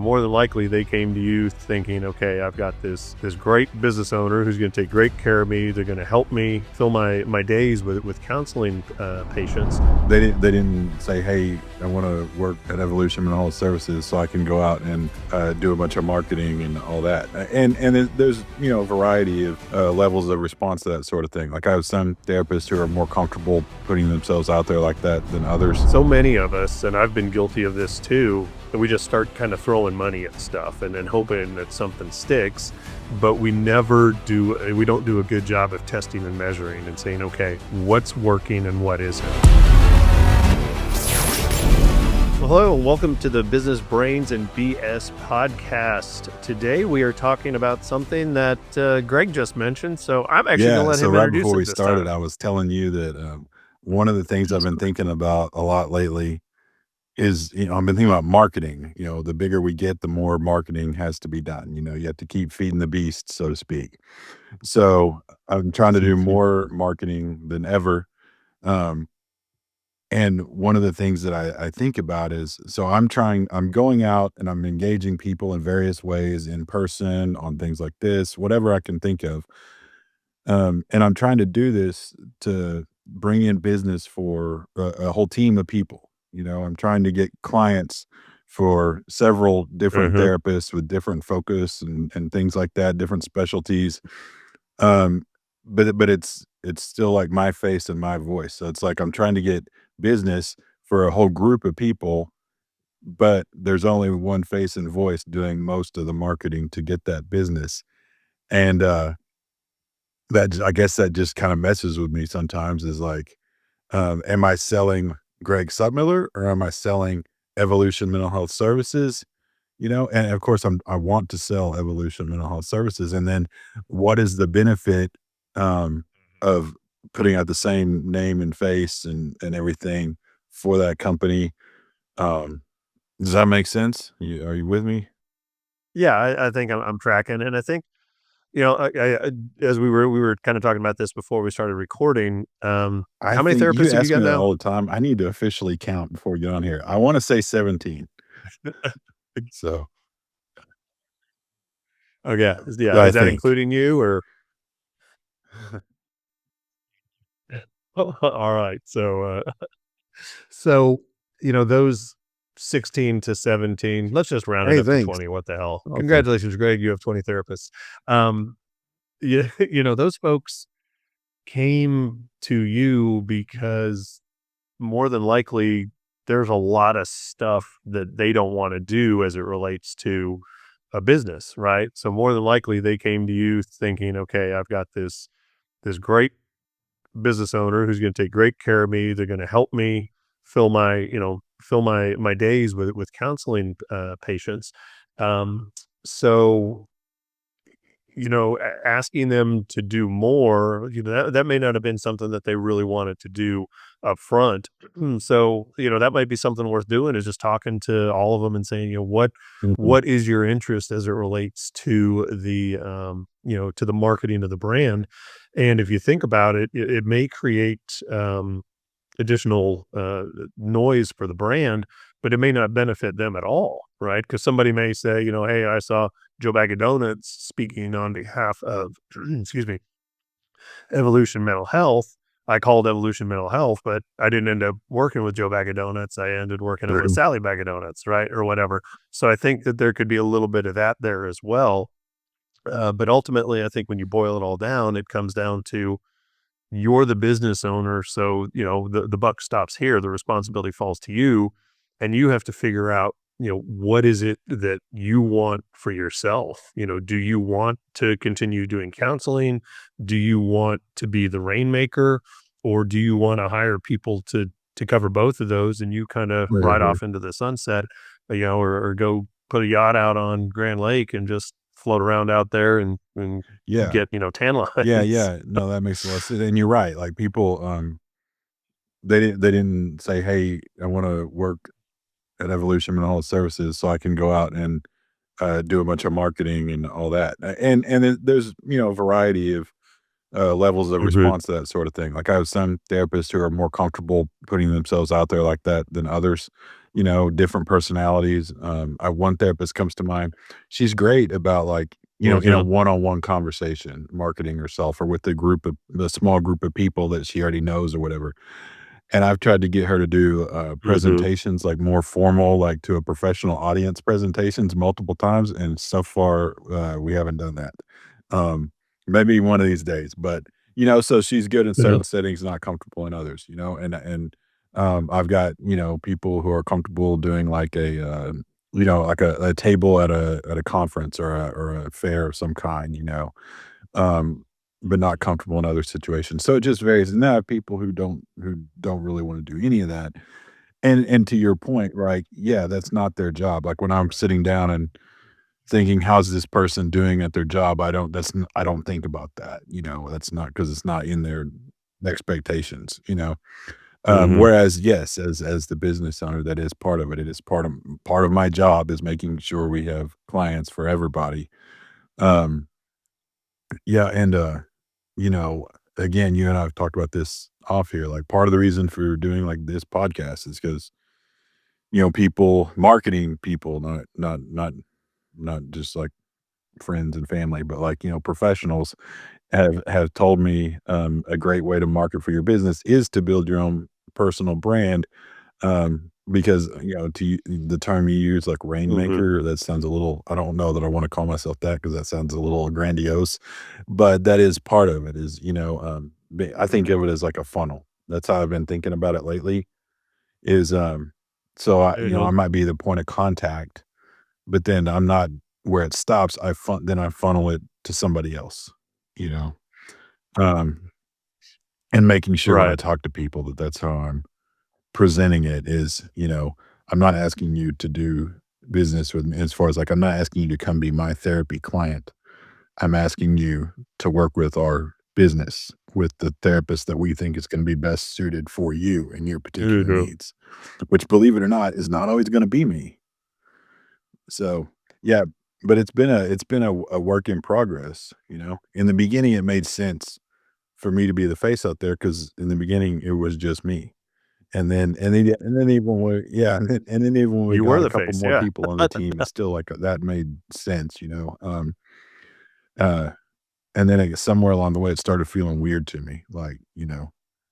More than likely, they came to you thinking, okay, I've got this great business owner who's going to take great care of me. They're going to help me fill my days with counseling patients. They didn't say, hey, I want to work at Evolution Mental Health Services so I can go out and do a bunch of marketing and all that. And there's a variety of levels of response to that sort of thing. Like I have some therapists who are more comfortable putting themselves out there like that than others. So many of us, and I've been guilty of this too, that we just start kind of throwing money at stuff and then hoping that something sticks, but we don't do a good job of testing and measuring and saying, okay, what's working and what isn't. Well, hello, and welcome to the Business Brains and BS podcast. Today we are talking about something that Greg just mentioned, so I'm actually going to let him right introduce before it we this started, time. I was telling you that one of the things I've been thinking about a lot lately is, I've been thinking about marketing. The bigger we get, the more marketing has to be done. You have to keep feeding the beast, so to speak. So I'm trying to do more marketing than ever. Um, and one of the things that I think about is, so I'm going out and I'm engaging people in various ways, in person, on things like this, whatever I can think of. And I'm trying to do this to bring in business for a whole team of people. I'm trying to get clients for several different Mhm. therapists with different focus and things like that, different specialties. Um, but it's still like my face and my voice. So it's like I'm trying to get business for a whole group of people, but there's only one face and voice doing most of the marketing to get that business. And I guess that just kind of messes with me sometimes is like, am I selling Greg Sutmiller or am I selling Evolution Mental Health Services? And of course I want to sell Evolution Mental Health Services. And then what is the benefit of putting out the same name and face and everything for that company? Um, does that make sense? Are you with me? Yeah, I think I'm tracking, and I think as we were kind of talking about this before we started recording. I How many think you therapists have you ask got me that now? all the time. I need to officially count before we get on here. I want to say 17. So Oh yeah, yeah. I Is that think. including you or? All right. So those 16 to 17. Let's just round it Hey, up to thanks. 20. What the hell? Okay. Congratulations, Greg. You have 20 therapists. Um, yeah, those folks came to you because more than likely there's a lot of stuff that they don't want to do as it relates to a business, right? So more than likely they came to you thinking, okay, I've got this great business owner who's going to take great care of me. They're going to help me fill my days with counseling patients. So asking them to do more, that may not have been something that they really wanted to do up front. So, that might be something worth doing is just talking to all of them and saying, what Mhm. what is your interest as it relates to to the marketing of the brand? And if you think about it, it may create additional noise for the brand, but it may not benefit them at all, right? Because somebody may say, hey, I saw Joe Bag of Donuts speaking on behalf of, excuse me, Evolution Mental Health. I called Evolution Mental Health, but I didn't end up working with Joe Bag of Donuts. I ended working with True. Sally Bag of Donuts, right? Or whatever. So I think that there could be a little bit of that there as well. But ultimately, I think when you boil it all down, it comes down to you're the business owner. So, the buck stops here. The responsibility falls to you. And you have to figure out, what is it that you want for yourself? Do you want to continue doing counseling? Do you want to be the rainmaker? Or do you want to hire people to cover both of those and you kind of ride Mhm. off into the sunset, or go put a yacht out on Grand Lake and just float around out there and Yeah. get, tan Yeah, lines. yeah. No, that makes a lot of sense. And you're right. Like people, they didn't say, hey, I want to work at Evolution Mental Health Services so I can go out and do a bunch of marketing and all that. And there's a variety of levels of Mhm. response to that sort of thing. Like I have some therapists who are more comfortable putting themselves out there like that than others. different personalities. I one therapist comes to mind. She's great about like, in a Mhm. one-on-one conversation, marketing herself or with a small group of people that she already knows or whatever. And I've tried to get her to do, Mhm. presentations, like, more formal, like, to a professional audience presentations multiple times, and so far, we haven't done that. Um, Maybe one of these days, but, so she's good in Mhm. certain settings, not comfortable in others, I've got, people who are comfortable doing, like, like a table at a conference or a fair of some kind, um, but not comfortable in other situations. So it just varies. And there are people who don't really want to do any of that. And to your point, right? Yeah, that's not their job. Like when I'm sitting down and thinking, how's this person doing at their job? I don't think about that. That's not because it's not in their expectations. Mhm. Whereas yes, as the business owner, that is part of it. It is part of my job is making sure we have clients for everybody. Um, yeah, and you know, again, you and I have talked about this off here. Like part of the reason for doing like this podcast is because, people, marketing people, not just like friends and family, but like, professionals have told me a great way to market for your business is to build your own personal brand. Because, the term you use, like Mhm. rainmaker, that sounds a little, I don't know that I want to call myself that because that sounds a little grandiose, but that is part of it is, I think of it as like a funnel. That's how I've been thinking about it lately is, so I Mhm. might be the point of contact, but then I'm not where it stops. Then I funnel it to somebody else, you know, um, and making sure when I Right. talk to people that that's how I'm presenting it is, I'm not asking you to do business with me as far as like, I'm not asking you to come be my therapy client. I'm asking you to work with our business with the therapist that we think is going to be best suited for you and your particular Mhm. needs, which believe it or not is not always going to be me. So, yeah, but it's been a work in progress, In the beginning it made sense for me to be the face out there cuz in the beginning it was just me. And then even when yeah, and then even when we You were got a the couple face, more yeah. people on the team, it's still like that made sense, uh, and then I guess somewhere along the way, it started feeling weird to me, like,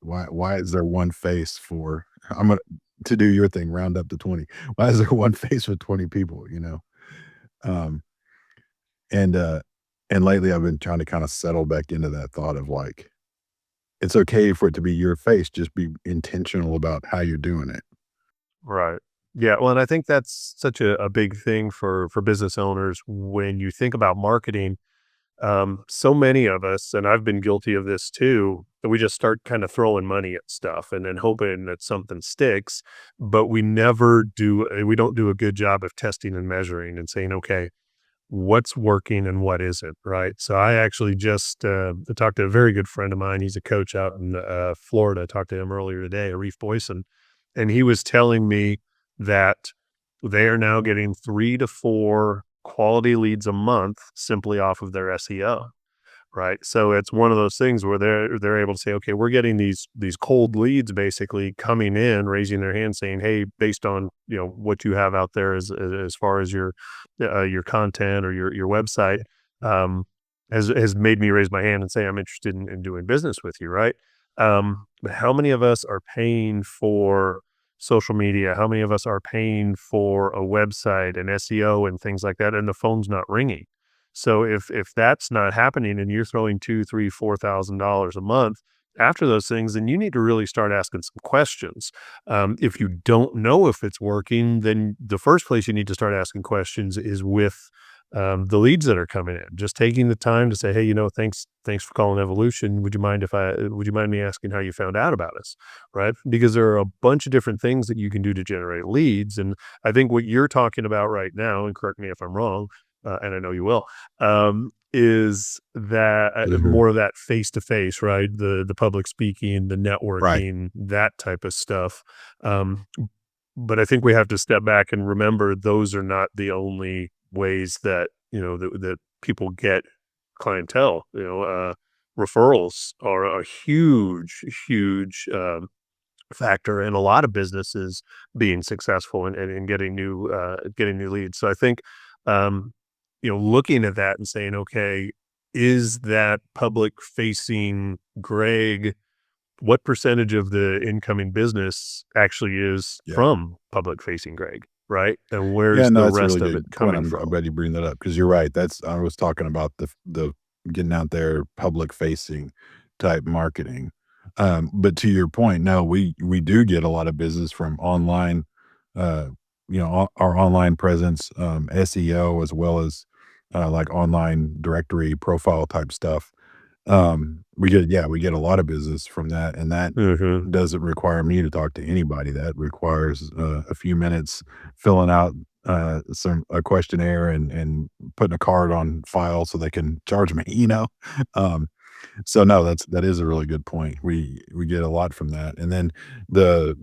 why is there one face for I'm gonna to do your thing, round up to 20. Why is there one face for 20 people? Um, and, uh, and lately I've been trying to kinda settle back into that thought of, like, it's okay for it to be your face, just be intentional about how you're doing it. Right. Yeah, well, and I think that's such a big thing for business owners when you think about marketing. So many of us, and I've been guilty of this too, that we just start kind of throwing money at stuff and then hoping that something sticks, but we don't do a good job of testing and measuring and saying, okay, what's working and what isn't, right? So I actually just talked to a very good friend of mine. He's a coach out in Florida. I talked to him earlier today, Arif Boyson, and he was telling me that they are now getting 3 to 4 quality leads a month simply off of their SEO. Right. So it's one of those things where they're able to say, okay, we're getting these cold leads basically coming in, raising their hand, saying, hey, based on what you have out there as far as your content or your website, um, has made me raise my hand and say I'm interested in doing business with you. Right. But how many of us are paying for social media? How many of us are paying for a website and SEO and things like that, and the phone's not ringing? So if that's not happening and you're throwing 2, 3, $4,000 a month after those things, then you need to really start asking some questions. If you don't know if it's working, then the first place you need to start asking questions is with the leads that are coming in. Just taking the time to say, hey, thanks for calling Evolution. Would you mind me asking how you found out about us? Right? Because there are a bunch of different things that you can do to generate leads. And I think what you're talking about right now, and correct me if I'm wrong, and I know you will, is that Mhm. more of that face to face, right? The public speaking, the Right. networking, that type of stuff. Um, but I think we have to step back and remember those are not the only ways that that people get clientele. Referrals are a huge, huge factor in a lot of businesses being successful and getting new leads. So I think, um, looking at that and saying, okay, is that public facing Greg, what percentage of the incoming business actually is Yeah. from public facing Greg, right? And Yeah, where's no, the that's a really rest of it good point. coming I'm from? glad you bring that up because you're right. That's I was talking about the getting out there, public facing type marketing. But to your point, no, we do get a lot of business from online, uh, our online presence, SEO, as well as like online directory profile type stuff. We get a lot of business from that, and that Hmm. doesn't require me to talk to anybody. That requires a few minutes filling out a questionnaire and putting a card on file so they can charge me. Um, so no, that is a really good point. We get a lot from that, and then the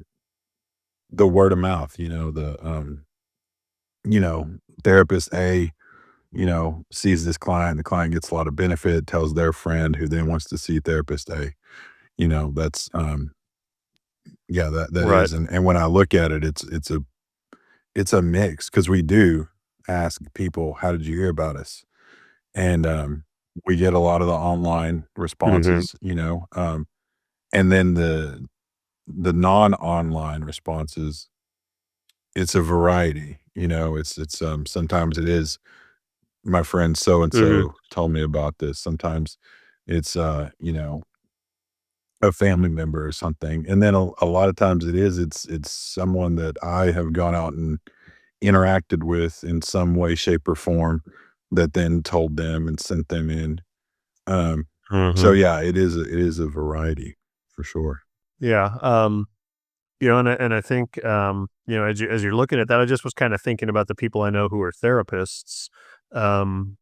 the word of mouth. You know, therapist A sees this client, the client gets a lot of benefit, tells their friend who then wants to see therapist A. That's yeah, that Right. is, and when I look at it, it's a mix because we do ask people, "How did you hear about us?" And, we get a lot of the online Hmm. responses, and then the non-online responses, it's a variety, sometimes it is, "My friend so and Hmm. so told me about this." Sometimes it's, a family member or something, and then a lot of times it's someone that I have gone out and interacted with in some way, shape, or form that then told them and sent them in. Um, so Hmm. yeah, it is a variety for sure. Yeah. And I think, as you're looking at that, I just was kind of thinking about the people I know who are therapists. Um,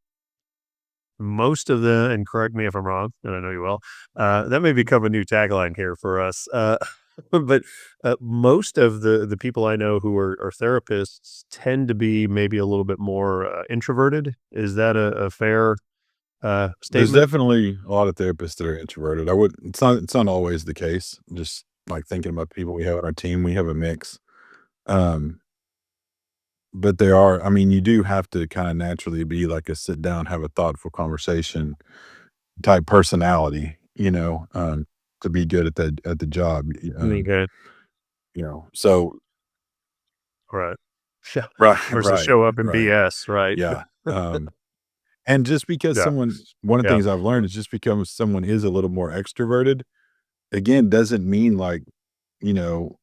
Most of the, and correct me if I'm wrong, and I know you will, that may become a new tagline here for us. But most of the people I know who are therapists tend to be maybe a little bit more introverted. Is that a fair There's statement? definitely a lot of therapists that are introverted. I would it's not always the case. Just like thinking about the people we have on our team, we have a mix. Um, but there are I mean, you do have to kind of naturally be like a sit down, have a thoughtful conversation type personality, to be good at the job. Okay. So Right. Yeah. right, Versus right, show up in right. BS, right? Yeah. And just because Yeah. one of the Yeah. things I've learned is just because someone is a little more extroverted, again, doesn't mean like, you know,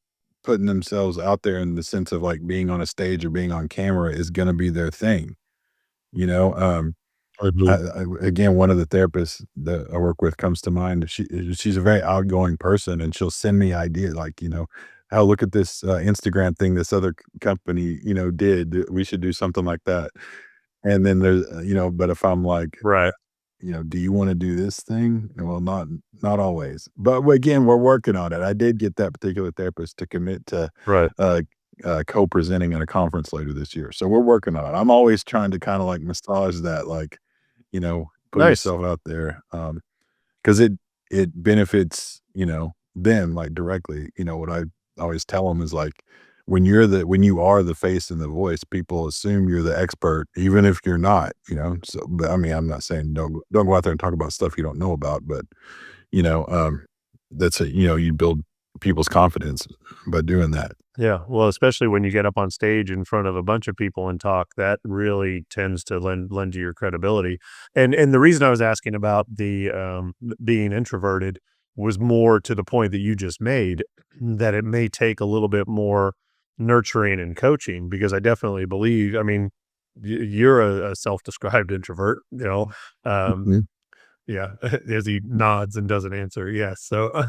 putting themselves out there in the sense of like being on a stage or being on camera is going to be their thing. You know, Mhm. again, one of the therapists that I work with comes to mind. She's a very outgoing person, and she'll send me ideas like, "Oh, look at this Instagram thing this other company, did. We should do something like that." And then there's, but if I'm like, Right. "Do you wanna do this thing?" Well, not always. But again, we're working on it. I did get that particular therapist to commit to, Right. uh, co-presenting at a conference later this year. So we're working on it. I'm always trying to kinda, like, massage that, like, put Nice. yourself out there, 'cause it benefits, them, like, directly. What I always tell them is, like, when you are the face and the voice, people assume you're the expert even if you're not, So, but, I mean, I'm not saying don't go out there and talk about stuff you don't know about, but, you know, um, you build people's confidence by doing that. Yeah, well, especially when you get up on stage in front of a bunch of people and talk, that really tends to lend to your credibility. And the reason I was asking about the being introverted was more to the point that you just made, that it may take a little bit more nurturing and coaching, because I definitely believe, I mean, you're a self-described introvert, um, Mhm. yeah, as he nods and doesn't answer, yes, so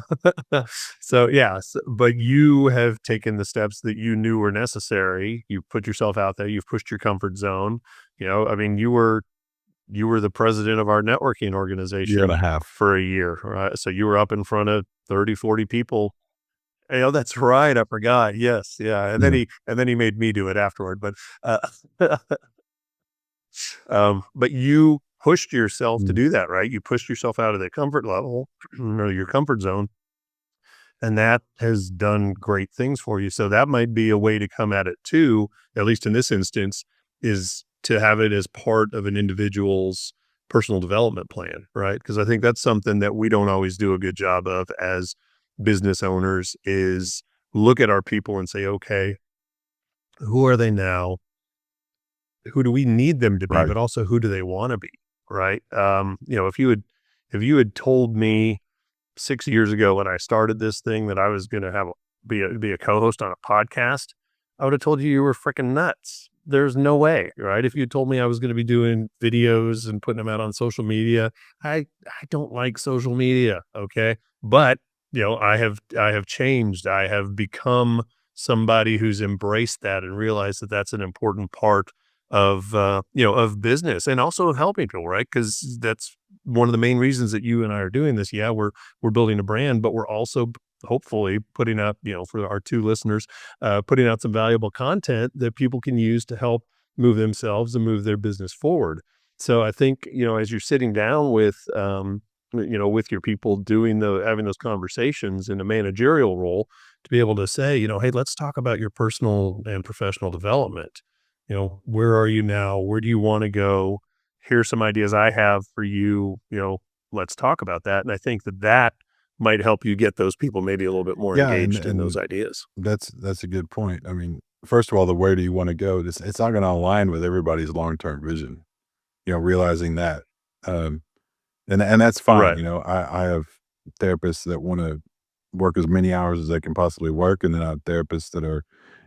so, yes, but you have taken the steps that you knew were necessary, you put yourself out there, you've pushed your comfort zone, I mean, you were the president of our networking Year and a organization half. for a year, right? So you were up in front of 30, 40 people. That's right, I forgot, yes, yeah, and then Yeah. he made me do it afterward, uh but you pushed yourself to Mm. do that, right? You pushed yourself out of the comfort level or your comfort zone, and that has done great things for you. So that might be a way to come at it too, at least in this instance, is to have it as part of an individual's personal development plan, right? Because I think that's something that we don't always do a good job of as business owners is look at our people and say, okay, who are they now? Who do we need them to be, Right. but also who do they want to be, right? If you had told me 6 years ago when I started this thing that I was gonna have be a co-host on a podcast, I would have told you were freaking nuts. There's no way, right? If you told me I was gonna be doing videos and putting them out on social media, I don't like social media, okay? But, I have changed. I have become somebody who's embraced that and realized that that's an important part of business and also of helping people, right? Because that's one of the main reasons that you and I are doing this. Yeah, we're building a brand, but we're also hopefully putting up, for our 2 listeners, putting out some valuable content that people can use to help move themselves and move their business forward. So I think, as you're sitting down with your people having those conversations in a managerial role to be able to say, hey, let's talk about your personal and professional development. Where are you now? Where do you want to go? Here's some ideas I have for you. Let's talk about that. And I think that might help you get those people maybe a little bit more Yeah, engaged in those and ideas. that's a good point. I mean, first of all, the where do you wanna go? It's not gonna align with everybody's long-term vision, realizing that. Um, and that's fine, Right. I have therapists that wanna work as many hours as they can possibly work, and then I have therapists that are,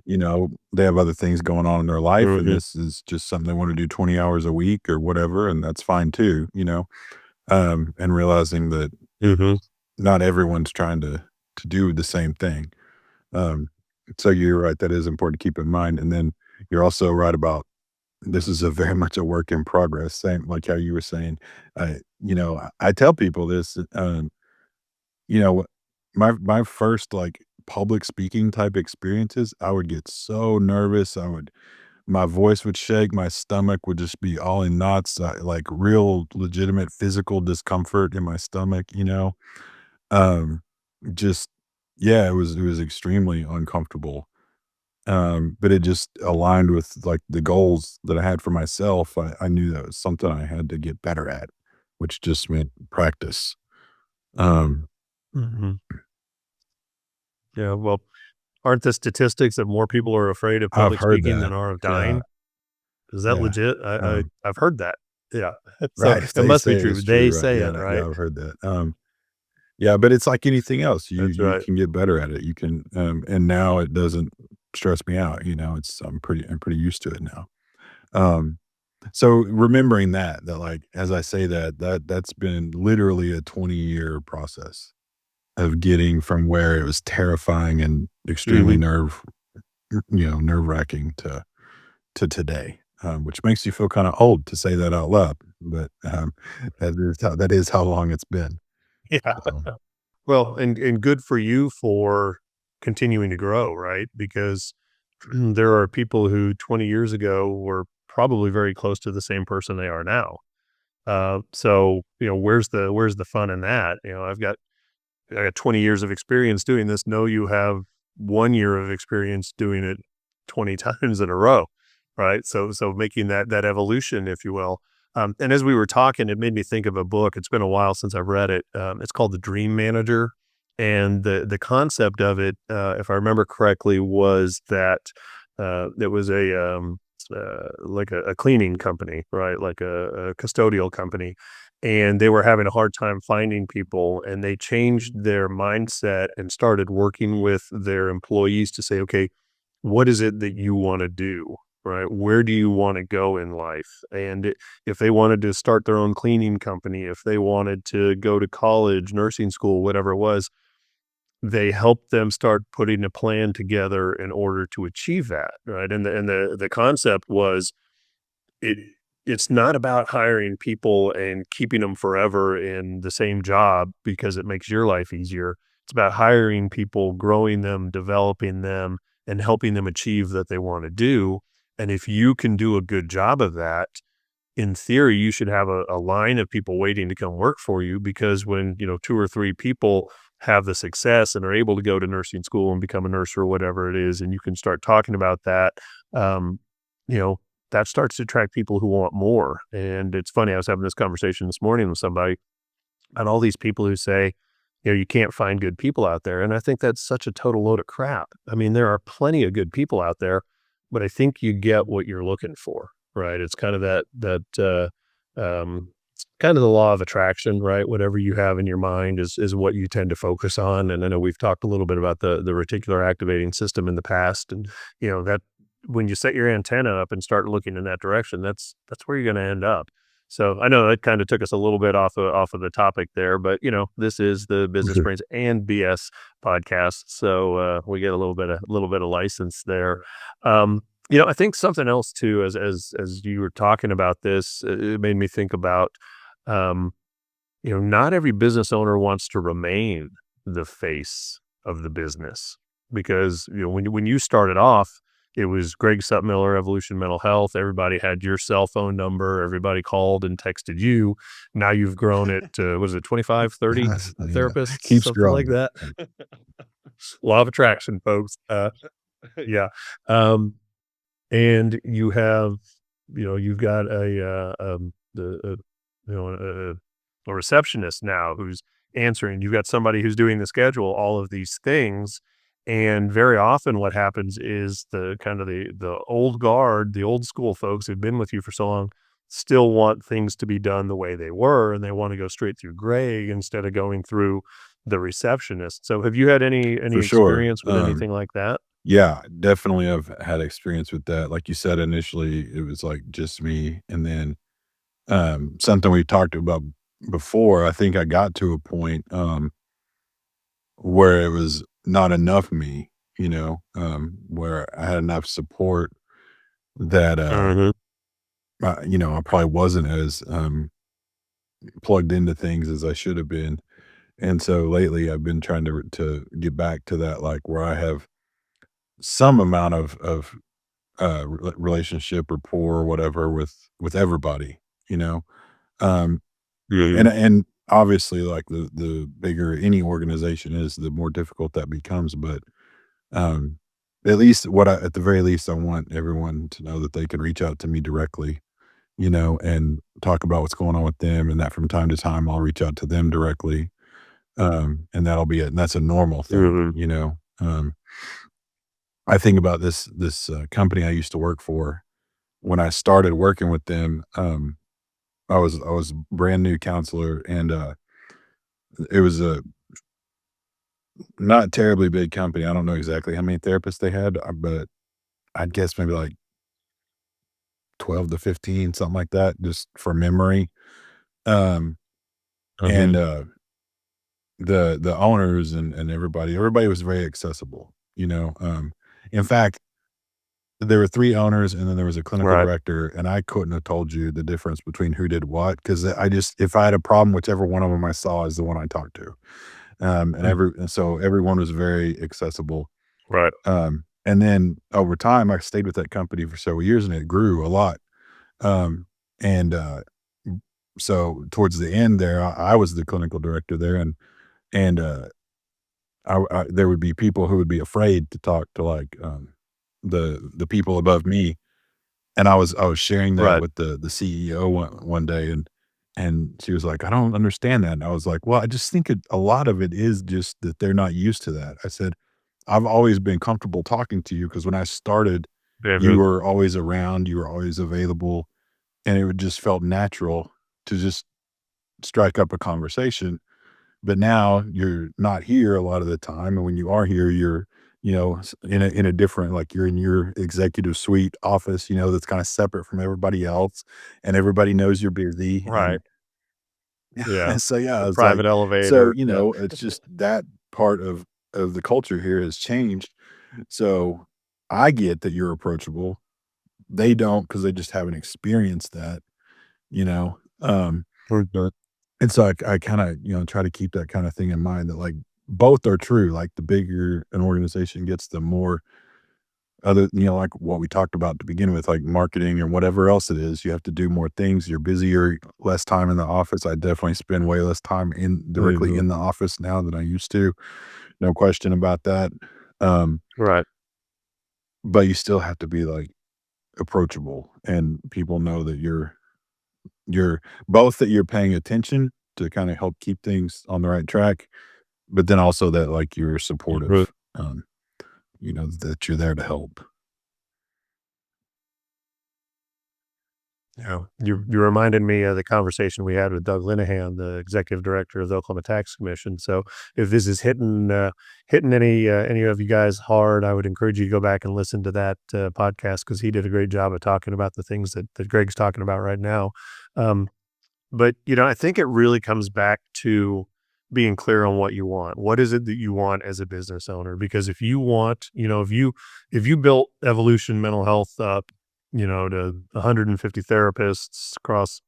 they have other things going on in their life, and Hmm. this is just something they wanna do 20 hours a week or whatever, and that's fine too, and realizing that Hmm. not everyone's trying to do the same thing. Um, so you're right, that is important to keep in mind, and then you're also right about this is a very much a work in progress, same like how you were saying. I tell people this, you know, my first, like, public speaking type experiences, I would get so nervous, my voice would shake, my stomach would just be all in knots, like, real legitimate physical discomfort in my stomach, Um, just yeah, it was extremely uncomfortable, but it just aligned with, like, the goals that I had for myself. I knew that was something I had to get better at, which just meant practice. Um, Hmm. Yeah. Well, aren't the statistics that more people are afraid of I've public heard speaking that. than are of Yeah, dying? Is that yeah. legit? Um, I've heard that. Yeah. So right, if it they must be say true. it's They true, right? say it, Yeah, yeah, right? I've heard that. Yeah, but it's like anything else. You That's you right. can get better at it. You can, and now it doesn't stress me out, it's I'm pretty used to it now. Um So remembering that like, as I say that's been literally a 20-year process of getting from where it was terrifying and extremely Hmm. nerve-wracking to today, which makes you feel kinda old to say that out loud, but, that is how long it's been. Yeah. So Well, and good for you for continuing to grow, right? Because there are people who 20 years ago were probably very close to the same person they are now. So where's the fun in that? I got 20 years of experience doing this. No, you have 1 year of experience doing it 20 times in a row, right? So making that evolution, if you will. And as we were talking, it made me think of a book. It's been a while since I've read it. It's called The Dream Manager, and the concept of it, if I remember correctly, was that it was like a cleaning company, right? Like a custodial company, and they were having a hard time finding people, and they changed their mindset and started working with their employees to say, okay, what is it that you want to do, right? Where do you want to go in life? If they wanted to start their own cleaning company, if they wanted to go to college, nursing school, whatever it was, they helped them start putting a plan together in order to achieve that, right? And the concept was it it's not about hiring people and keeping them forever in the same job because it makes your life easier. It's about hiring people, growing them, developing them, and helping them achieve that they want to do. And if you can do a good job of that, in theory, you should have a line of people waiting to come work for you because when, 2 or 3 people have the success and are able to go to nursing school and become a nurse or whatever it is, and you can start talking about that, um, you know, that starts to attract people who want more. And it's funny, I was having this conversation this morning with somebody and all these people who say, you can't find good people out there. And I think that's such a total load of crap. I mean, there are plenty of good people out there, but I think you get what you're looking for, right? It's kind of it's kind of the law of attraction, right? Whatever you have in your mind is what you tend to focus on. And I know we've talked a little bit about the reticular activating system in the past, and that when you set your antenna up and start looking in that direction, that's where you're going to end up. So I know that kind of took us a little bit off of the topic there, but this is the For Business sure. Brains and BS podcast, so we get a little bit of license there. I think something else too, as you were talking about this, it made me think about, um, not every business owner wants to remain the face of the business because when you started off, it was Greg Sutmiller, Evolution Mental Health. Everybody had your cell phone number. Everybody called and texted you. Now you've grown it to, what is it, 25, 30 Yeah, therapists, keeps something like growing. that. Law of attraction, folks. Yeah. Um, and you've got a receptionist now who's answering. You've got somebody who's doing the schedule, all of these things. And very often what happens is the kind of the old guard, the old school folks who've been with you for so long still want things to be done the way they were, and they want to go straight through Greg instead of going through the receptionist. So have you had any For sure. experience with anything like that? Yeah, definitely I've had experience with that. Like you said, initially it was like just me. And then something we talked about before, I think I got to a point where it was not enough me, where I had enough support that Mhm. I probably wasn't as plugged into things as I should have been. And so lately I've been trying to get back to that, like where I have some amount of relationship, rapport, or whatever with everybody, you know? Um, Mhm. and obviously, like, the bigger any organization is, the more difficult that becomes, but, um, at least at the very least, I want everyone to know that they can reach out to me directly, and talk about what's going on with them, and that from time to time, I'll reach out to them directly, and that'll be it, and that's a normal thing, Mhm. I think about this company I used to work for. When I started working with them, I was brand new counselor, and it was a not terribly big company. I don't know exactly how many therapists they had, but I'd guess maybe like 12 to 15, something like that, just for memory. Um, and Mhm. the owners and everybody was very accessible. In fact, there were 3 owners, and then there was a clinical Right. director, and I couldn't have told you the difference between who did what, because I just if I had a problem, whichever one of them I saw is the one I talked to. Mm. And so everyone was very accessible. Right. And then over time, I stayed with that company for several years, and it grew a lot. Um, and so towards the end there, I was the clinical director there, and there would be people who would be afraid to talk to like the people above me, and I was sharing that Right. with the CEO one day, and she was like, "I don't understand that." And I was like, "Well, I just think a lot of it is just that they're not used to that." I said, "I've always been comfortable talking to you because when I started, you Mhm. were always around, you were always available, and it would just felt natural to just strike up a conversation. But now you're not here a lot of the time, and when you are here, you're, in a different, like, you're in your executive suite office, that's kinda separate from everybody else, and everybody knows you're busy, Right. and Yeah. and so, yeah, The it's like private so, elevator. Yep. it's just that part of the culture here has changed. So, I get that you're approachable. They don't not because they just haven't experienced that, you know? Mhm. And so I kinda, try to keep that kinda thing in mind that, like, both are true, like, the bigger an organization gets, the more, other, like what we talked about to begin with, like marketing or whatever else it is, you have to do more things. You're busier, less time in the office. I definitely spend way less time directly Mhm. in the office now than I used to. No question about that. Um, Right. but you still have to be like approachable, and people know that you're both that you're paying attention to kind of help keep things on the right track, but then also that like you're Mhm. supportive, that you're there to help. Yeah, you reminded me of the conversation we had with Doug Linehan, the executive director of the Oklahoma Tax Commission. So if this is hitting any of you guys hard, I would encourage you to go back and listen to that podcast because he did a great job of talking about the things that Greg's talking about right now. Um, but, I think it really comes back to being clear on what you want. What is it that you want as a business owner? Because if you want, if you built Evolution Mental Health up, to 150 therapists across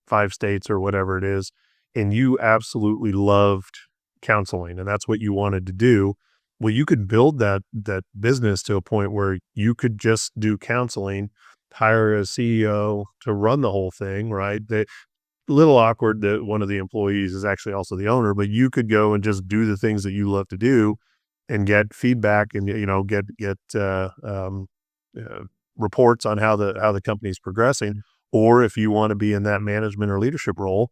5 states or whatever it is, and you absolutely loved counseling and that's what you wanted to do, well, you could build that business to a point where you could just do counseling, hire a CEO to run the whole thing, right? Little awkward that one of the employees is actually also the owner, but you could go and just do the things that you love to do and get feedback and, get uh, reports on how the company's progressing. Or if you want to be in that management or leadership role,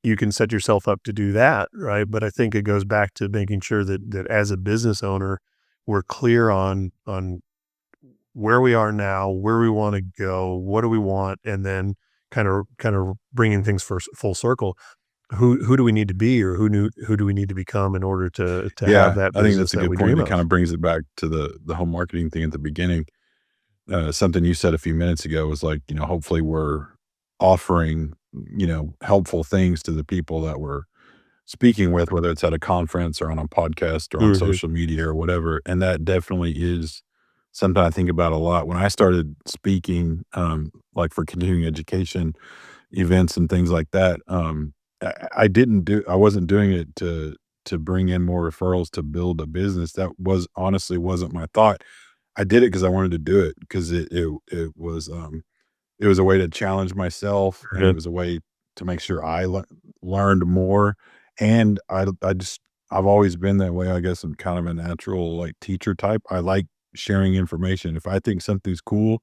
you can set yourself up to do that, right? But I think it goes back to making sure that as a business owner, we're clear on where we are now, where we want to go, what do we want, and then kind of bringing things full circle. Who do we need to be, or who do we need to become in order to have Yeah, that I think business that's a that good we point. dream That of? kind of brings it back to the whole marketing thing at the beginning. Something you said a few minutes ago was like, hopefully we're offering, helpful things to the people that we're speaking with, whether it's at a conference or on a podcast or on Mhm. social media or whatever. And that definitely is something I think about a lot. When I started speaking, like for continuing education events and things like that, I wasn't doing it to bring in more referrals to build a business. That was honestly wasn't my thought. I did it because I wanted to do it because it was a way to challenge myself, and it Good. was a way to make sure I learned more, and I've always been that way. I guess I'm kind of a natural, like, teacher type. I like sharing information. If I think something's cool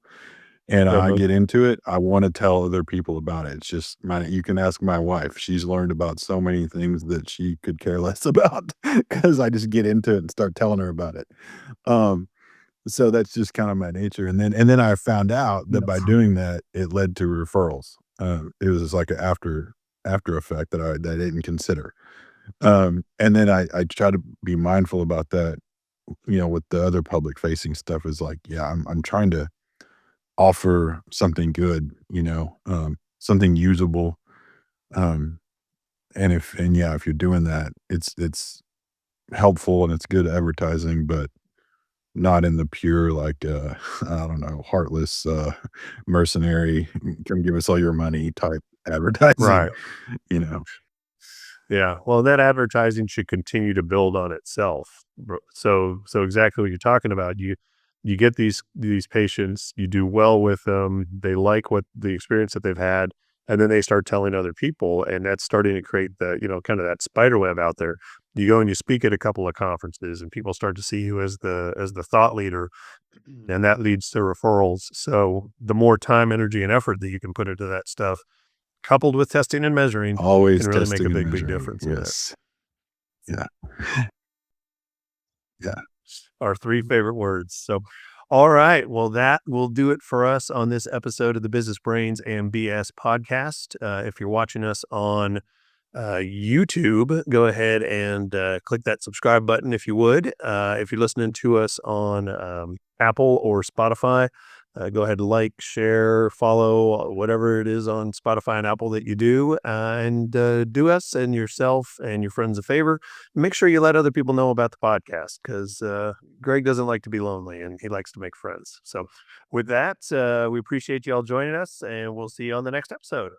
and I Uh-huh. get into it, I wanna tell other people about it. It's just you can ask my wife. She's learned about so many things that she could care less about because I just get into it and start telling her about it. Um so that's just kind of my nature, and then I found out that by Yeah. doing that, it led to referrals. It was just like an after effect that I didn't consider. And then I try to be mindful about that, with the other public facing stuff is like, yeah, I'm trying to offer something good, something usable. Um, and yeah, if you're doing that, it's helpful and it's good advertising, but not in the pure, like, I don't know, heartless, mercenary, "Come give us all your money," type advertising, Right. you know? Yeah. Well, that advertising should continue to build on itself. So exactly what you're talking about. You get these patients, you do well with them, they like what the experience that they've had, and then they start telling other people, and that's starting to create kind of that spider web out there. You go and you speak at a couple of conferences, and people start to see you as the thought leader, and that leads to referrals. So the more time, energy, and effort that you can put into that stuff, coupled with testing and measuring, can Always really make a testing and big measuring, difference in it. yes. Yeah, yeah. Our 3 favorite words. So, all right. Well, that will do it for us on this episode of the Business Brains and BS podcast. If you're watching us on YouTube, go ahead and click that subscribe button if you would. If you're listening to us on Apple or Spotify, go ahead and like, share, follow, whatever it is on Spotify and Apple that you do, and do us and yourself and your friends a favor. Make sure you let other people know about the podcast because Greg doesn't like to be lonely and he likes to make friends. So, with that, we appreciate you all joining us, and we'll see you on the next episode.